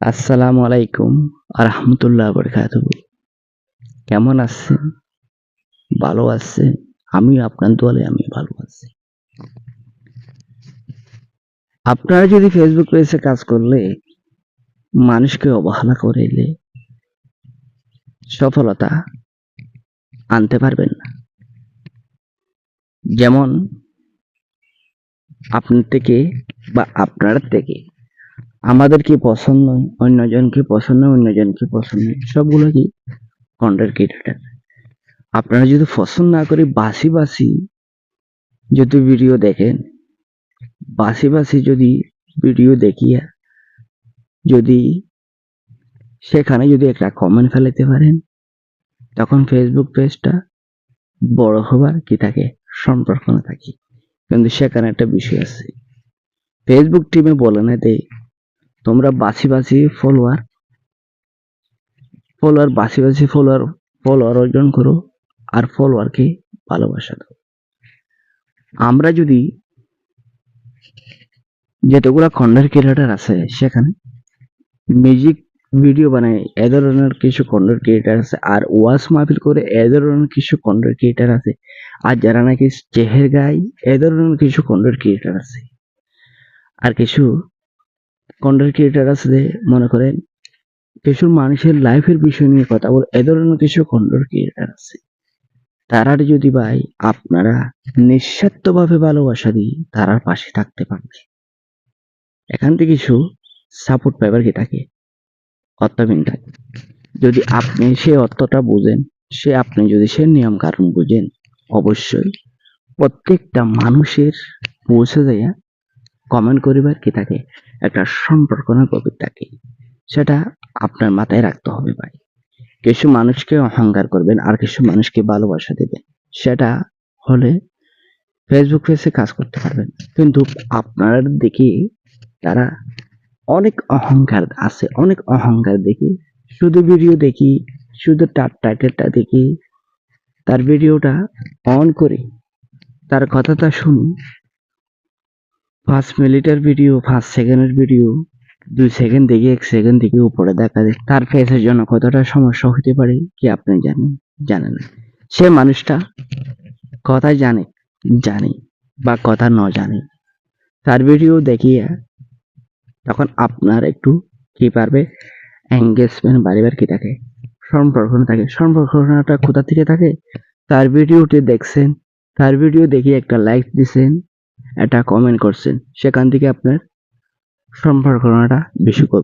আসসালামু আলাইকুম আরহামতুল্লাহ বারাকাতুহু। কেমন আছেন? ভালো আছেন? আমি আপনার দোয়ালে আমি ভালো আছি। আপনারা যদি ফেসবুক পেজে কাজ করলে মানুষকে অবহেলা করিলে সফলতা আনতে পারবেন না। যেমন আপনার থেকে বা আপনার থেকে আমাদের কি পছন্দ নয়, অন্যজনকে পছন্দ নয়, অন্যজনকে পছন্দ নয়, সবগুলো কি কন্টেন্ট ক্রিয়েটর। আপনারা যদি পছন্দ না করে বাসি বাসি যদি ভিডিও দেখেন, বাসি বাসি যদি ভিডিও দেখিয়া যদি সেখানে যদি একটা কমেন্ট ফেলাতে পারেন, তখন ফেসবুক পেজটা বড় হবার কি থাকে সম্পর্কনা থাকে। কিন্তু সেখানে একটা বিষয় আছে, ফেসবুক টিমে বলে না দেয় তোমরা বাছি বাছি ফলোয়ার অর্জন করো আর ফলোয়ারকে ভালোবাসা দাও। আমরা যদি যতগুলা কন্টেন্ট ক্রিয়েটর আছে সেখানে মিউজিক ভিডিও বানায় এ ধরনের কিছু কন্টেন্ট ক্রিয়েটার আছে, আর ওয়াজ মাহফিল করে এ ধরনের কিছু কন্টেন্ট ক্রিয়েটার আছে, আর যারা নাকি চেহের গায় এ ধরনের কিছু কন্টেন্ট ক্রিয়েটার আছে, আর কিছু কন্টেন্ট ক্রিয়েটার আছে যে মনে করেন কিছু মানুষের লাইফের বিষয় নিয়ে কথা বলে এ ধরনের কিছু কন্টেন্ট ক্রিয়েটার আছে। তারা যদি ভাই আপনারা নিঃস্বার্থভাবে ভালোবাসা দিয়ে তারার পাশে থাকতে পারবে, এখান থেকে কিছু সাপোর্ট পাইবার কি থাকে অর্থবিন থাকে। যদি আপনি সে অর্থটা বুঝেন, আপনি যদি সে নিয়ম কানুন বুঝেন, অবশ্যই প্রত্যেকটা মানুষের পৌঁছে যায় কমেন্ট করিবার কি থাকে একটা সম্পর্ক না গভীর থাকে। সেটা আপনার মাথায় রাখতে হবে ভাই। কিছু মানুষকে অহংকার করবেন আর কিছু মানুষকে ভালোবাসা দেবেন, সেটা হলে ফেসবুক পেজে কাজ করতে পারবেন। কিন্তু আপনার দেখি তারা অনেক অহংকার আছে, অনেক অহংকার দেখি, শুধু ভিডিও দেখি, শুধু তার টাইটেলটা দেখি, তার ভিডিওটা অন করে তার কথাটা শুনি, 5 মিনিটের ভিডিও, 5 সেকেন্ডের ভিডিও, 2 সেকেন্ড থেকে 1 সেকেন্ড থেকে উপরে দেখা যায়, তার ফেসের জন্য কতটা সমস্যা হতে পারে কি আপনি জানেন না। সে মানুষটা কথা জানে বা কথা ন জানে, তার ভিডিও দেখিয়ে তখন আপনার একটু কি পারবে এঙ্গেজমেন্ট বাড়িবার কি থাকে সম্পর্কটা কোথা থেকে থাকে, তার ভিডিওটি দেখছেন, তার ভিডিও দেখে একটা লাইক দিছেন, একটা কমেন্ট করছেন, সেখান থেকে আপনার সম্পর্কটা বেশি